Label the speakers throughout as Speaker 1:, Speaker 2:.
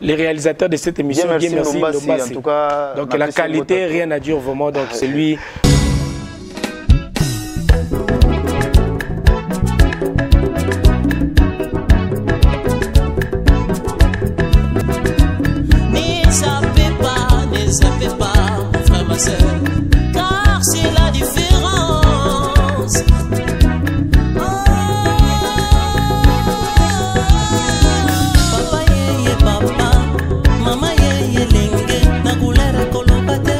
Speaker 1: les réalisateurs de cette émission.
Speaker 2: Bien, merci Ndombasi. En tout cas,
Speaker 1: donc la qualité, rien à dire vraiment. Donc c'est lui.
Speaker 3: Car c'est la différence. Papa yeye papa, mama yeye lenge, na couleur kolobate,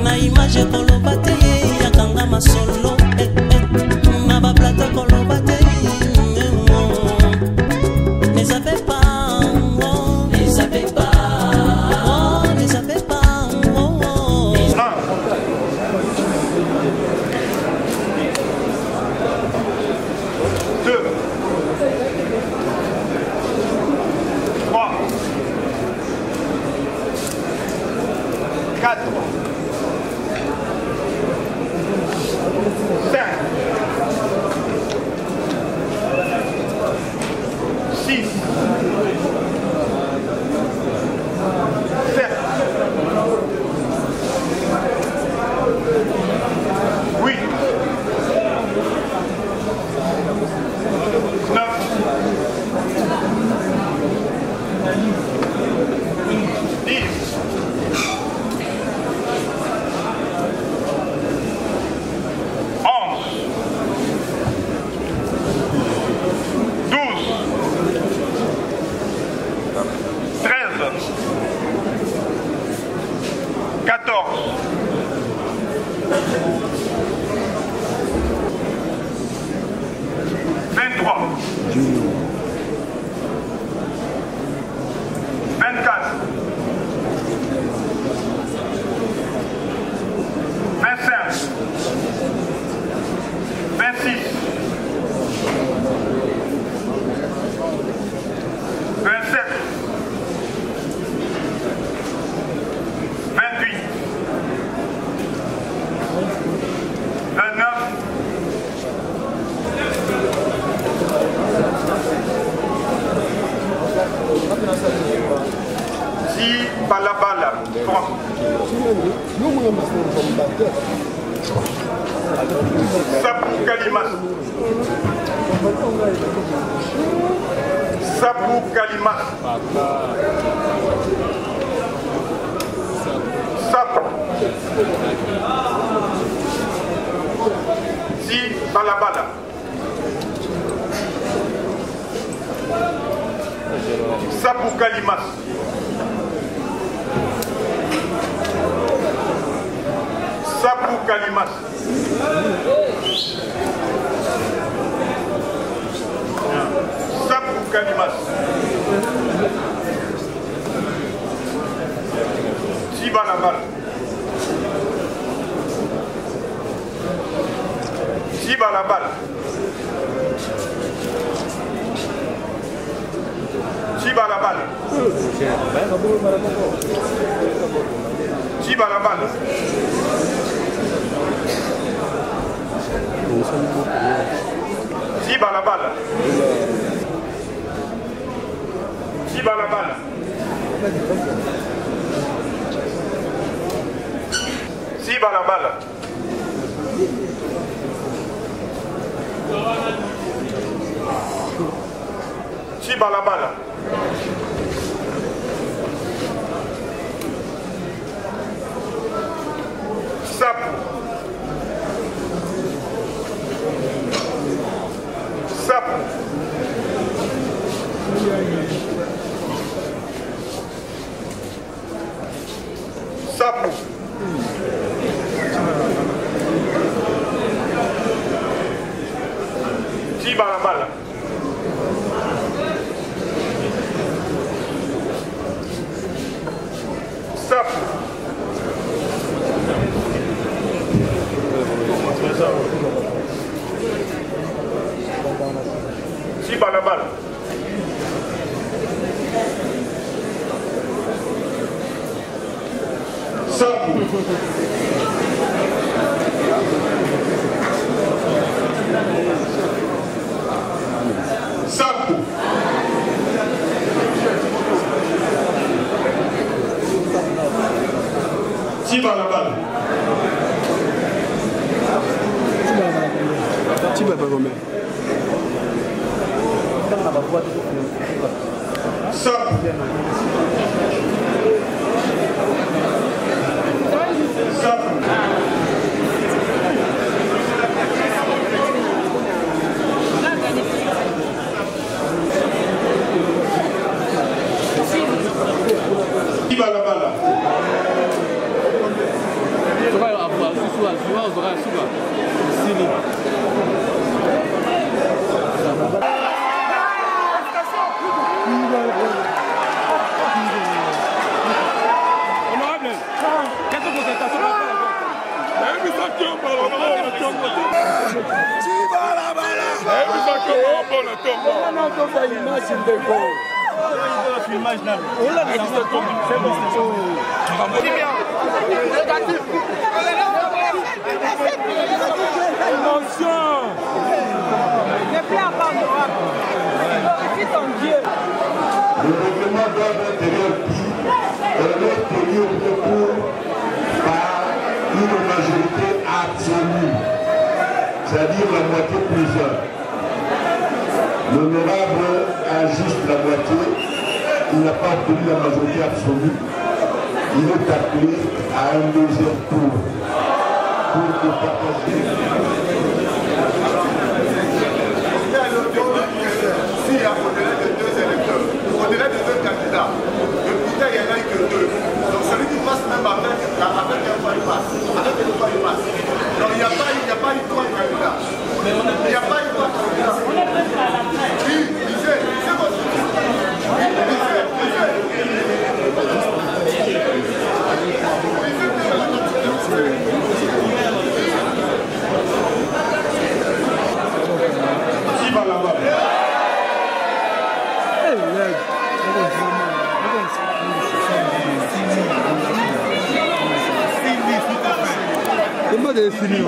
Speaker 3: na image kolobate, yakanga masolo, na ba plate kolobate, ne savez pas.
Speaker 4: Le règlement d'ordre intérieur dit qu'elle est tenue au concours par une majorité absolue, c'est-à-dire la moitié plus un. L'honorable a juste la moitié, il n'a pas obtenu la majorité absolue. Il est appelé à un deuxième tour pour partager.
Speaker 5: Si au-delà de deux électeurs, au-delà de deux candidats, le bulletin il n'y en a que deux. Donc celui qui passe même avec un point de passe, avec un point de passe. Donc il n'y a pas eu trois candidats. Il n'y a pas eu trois candidats. Oui, c'est votre qui va là-bas?
Speaker 6: Comment est fini?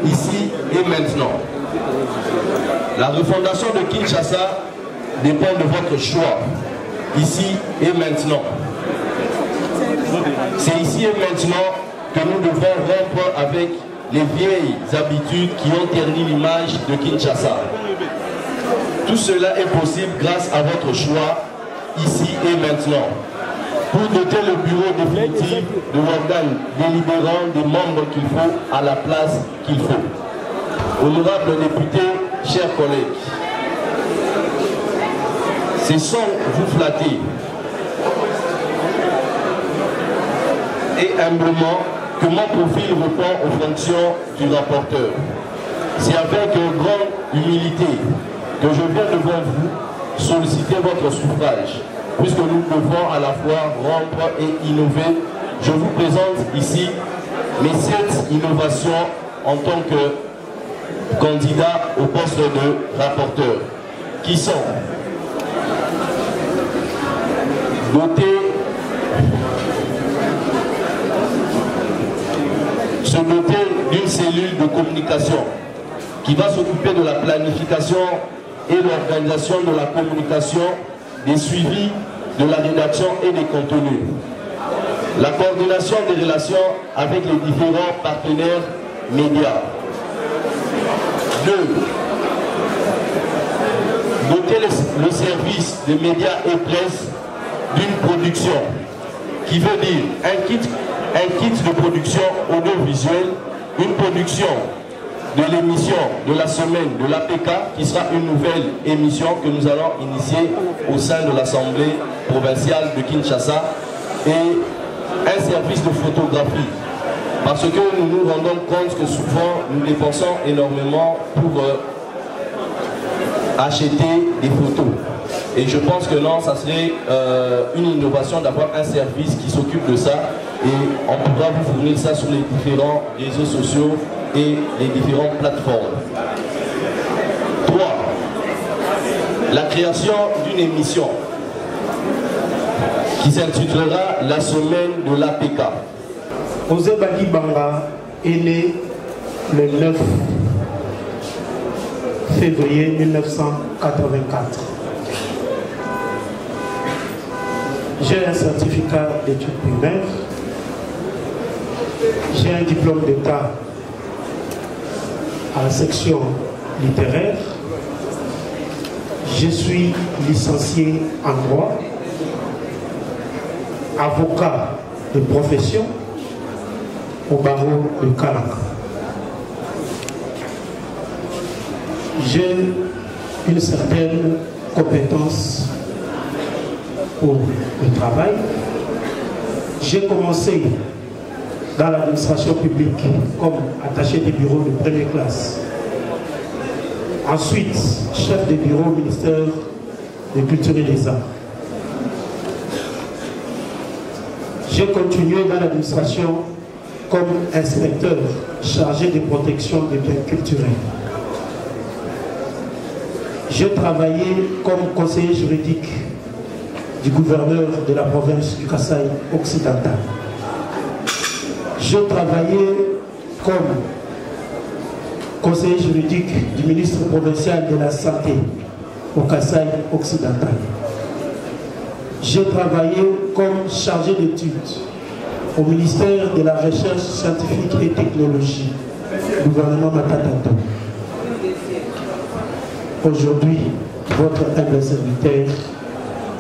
Speaker 7: Ici et maintenant. La refondation de Kinshasa dépend de votre choix. Ici et maintenant. C'est ici et maintenant que nous devons rompre avec les vieilles habitudes qui ont terni l'image de Kinshasa. Tout cela est possible grâce à votre choix, ici et maintenant. Pour doter le bureau définitif de l'organe délibérant des membres qu'il faut à la place qu'il faut. Honorables députés, chers collègues, c'est sans vous flatter et humblement que mon profil répond aux fonctions du rapporteur. C'est avec grande humilité que je viens devant vous solliciter votre suffrage. Puisque nous devons à la fois rompre et innover, je vous présente ici mes 7 innovations en tant que candidat au poste de rapporteur, qui sont se doter d'une cellule de communication qui va s'occuper de la planification et l'organisation de la communication, des suivis de la rédaction et des contenus. La coordination des relations avec les différents partenaires médias. 2. Doter le service de médias et presse d'une production, qui veut dire un kit de production audiovisuelle, une production de l'émission de la semaine de l'APK, qui sera une nouvelle émission que nous allons initier au sein de l'Assemblée provinciale de Kinshasa, et un service de photographie. Parce que nous nous rendons compte que souvent nous dépensons énormément pour acheter des photos. Et je pense que non, ça serait une innovation d'avoir un service qui s'occupe de ça, et on pourra vous fournir ça sur les différents réseaux sociaux et les différentes plateformes. 3. La création d'une émission qui s'intitulera La semaine de l'APK.
Speaker 6: Osé Badi Banga est né le 9 février 1984. J'ai un certificat d'études primaires, j'ai un diplôme d'État à la section littéraire, je suis licencié en droit, avocat de profession au barreau de Kalaka. J'ai une certaine compétence pour le travail. J'ai commencé dans l'administration publique comme attaché des bureaux de première classe. Ensuite, chef de bureau au ministère de Culture et des Arts. J'ai continué dans l'administration comme inspecteur chargé de protection des biens culturels. J'ai travaillé comme conseiller juridique du gouverneur de la province du Kasaï occidental. J'ai travaillé comme conseiller juridique du ministre provincial de la Santé au Kasaï occidental. J'ai travaillé comme chargé d'études au ministère de la Recherche scientifique et technologie, gouvernement Matatato. Aujourd'hui, votre humble serviteur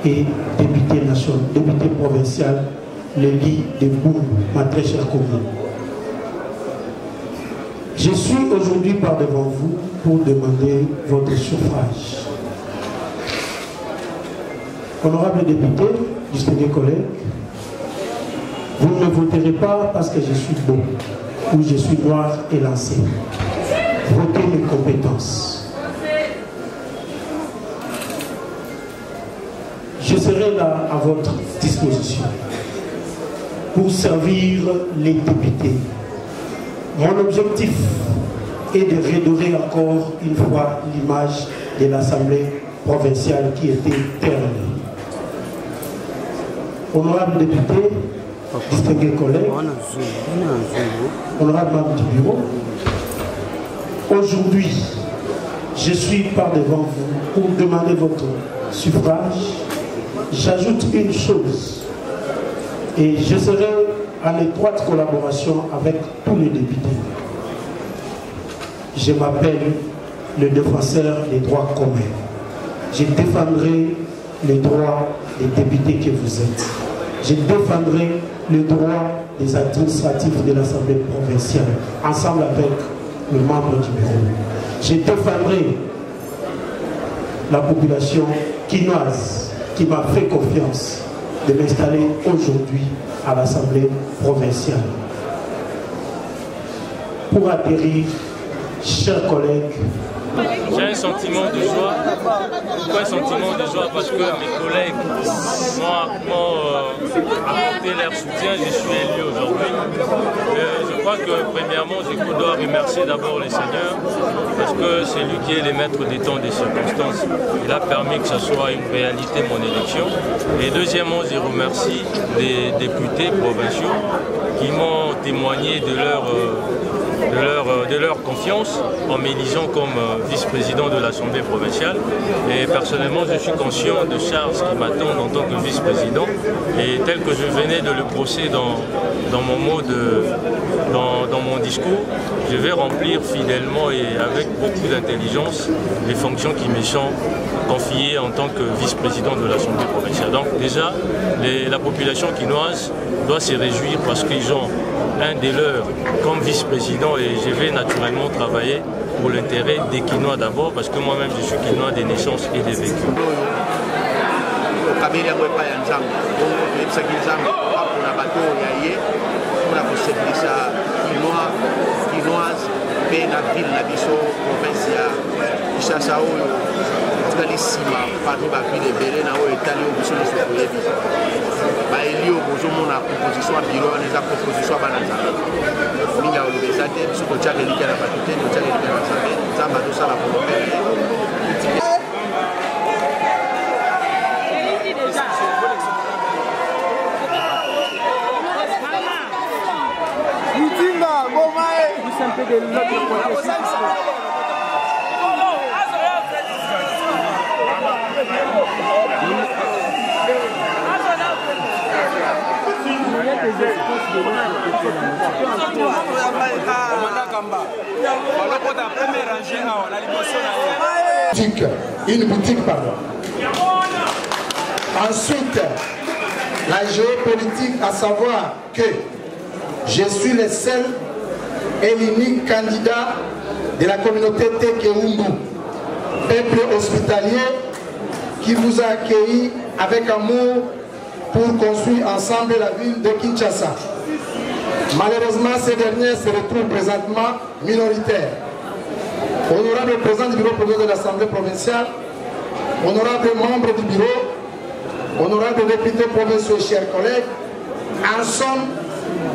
Speaker 6: est député national, député provincial, le lit de Boum, ma très chère commune. Je suis aujourd'hui par devant vous pour demander votre suffrage. Honorable député, distingués collègues, vous ne me voterez pas parce que je suis beau ou je suis noir et lancé. Votez mes compétences. Je serai là à votre disposition pour servir les députés. Mon objectif est de redorer encore une fois l'image de l'Assemblée provinciale qui était ternie. Honorable député, distingués collègues, honorable membre du bureau, aujourd'hui, je suis par devant vous pour demander votre suffrage. J'ajoute une chose, et je serai en étroite collaboration avec tous les députés. Je m'appelle le défenseur des droits communs. Je défendrai les droits des députés que vous êtes. Je défendrai les droits des administratifs de l'Assemblée provinciale, ensemble avec le membre du bureau. Je défendrai la population quinoise qui m'a fait confiance de m'installer aujourd'hui à l'Assemblée provinciale. Pour atterrir, chers collègues,
Speaker 8: j'ai un sentiment de joie. Pourquoi un sentiment de joie? Parce que mes collègues m'ont apporté leur soutien. Je suis élu aujourd'hui. Je crois que premièrement, je dois remercier d'abord le Seigneur parce que c'est lui qui est le maître des temps des circonstances. Il a permis que ce soit une réalité mon élection. Et deuxièmement, je remercie les députés provinciaux qui m'ont témoigné de leur confiance en m'élisant comme vice-président de l'Assemblée provinciale. Et personnellement, je suis conscient de charges qui m'attendent en tant que vice-président. Et tel que je venais de le brosser dans mon discours, je vais remplir fidèlement et avec beaucoup d'intelligence les fonctions qui me sont confiées en tant que vice-président de l'Assemblée provinciale. Donc déjà, la population quinoise doit se réjouir parce qu'ils ont un des leurs comme vice-président et je vais naturellement travailler pour l'intérêt des Quinois d'abord parce que moi-même je suis Quinois des naissances et des vécus.
Speaker 2: etikali nsima parmi bavile ebele na oyo etali oyo biso nyonso toyebi baeli oyo bozomona proposition ya biro wana eza proposition ya bana nzambe mingi ya oloba eza te biso totiaka elika na bato te totiaka elika na nzambe nzambe azosala volonté na ye.
Speaker 9: Un peu de l'autre côté.
Speaker 6: Une boutique, pardon. Ensuite, la géopolitique, à savoir que je suis le seul et l'unique candidat de la communauté Tekeumbu, peuple hospitalier qui vous a accueilli avec amour pour construire ensemble la ville de Kinshasa. Malheureusement, ces derniers se retrouvent présentement minoritaires. Honorable président du bureau provincial de l'Assemblée provinciale, honorable membre du bureau, honorable député provinciaux et chers collègues, en somme,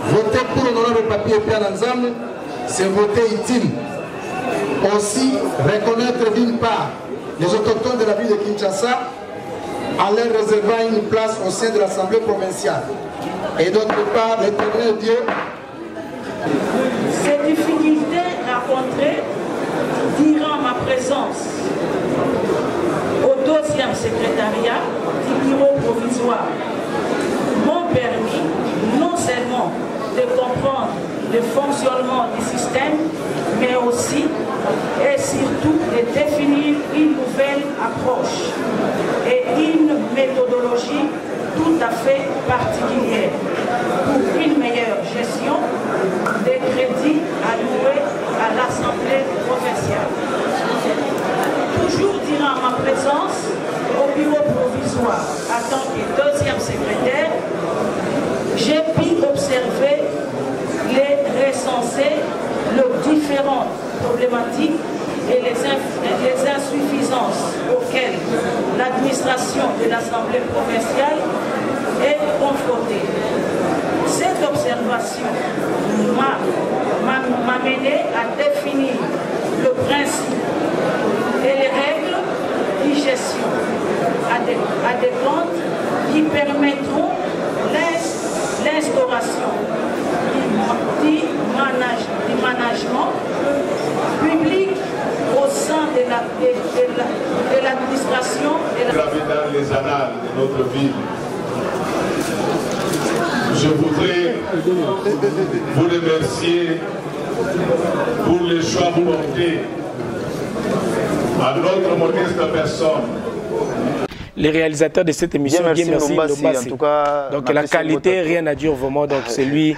Speaker 6: voter pour l'honorable papier Pierre Nzambe, c'est voter utile. Aussi, reconnaître d'une part les autochtones de la ville de Kinshasa en leur réservant une place au sein de l'Assemblée provinciale. Et d'autre part, l'éternel Dieu.
Speaker 10: Ces difficultés rencontrées durant ma présence au 2e secrétariat du bureau provisoire m'ont permis non seulement de comprendre le fonctionnement du système, mais aussi et surtout de définir une nouvelle approche et une méthodologie tout à fait particulière pour une meilleure gestion des crédits alloués à l'Assemblée provinciale. Toujours durant ma présence au bureau provisoire en tant que 2e secrétaire, j'ai pu observer les recenser les différentes problématiques et les insuffisances auxquelles l'administration de l'Assemblée provinciale est confrontée. Cette observation m'a mené à définir le principe et les règles de gestion adéquates qui permettront l'instauration du management public au sein de l'administration.
Speaker 4: Gravé dans les annales de notre ville. Je voudrais vous remercier pour les choix portés à notre modeste personne.
Speaker 1: Les réalisateurs de cette émission,
Speaker 2: merci
Speaker 1: Ndombasi.
Speaker 2: En tout cas,
Speaker 1: donc la qualité, rien à dire vraiment. Donc c'est lui.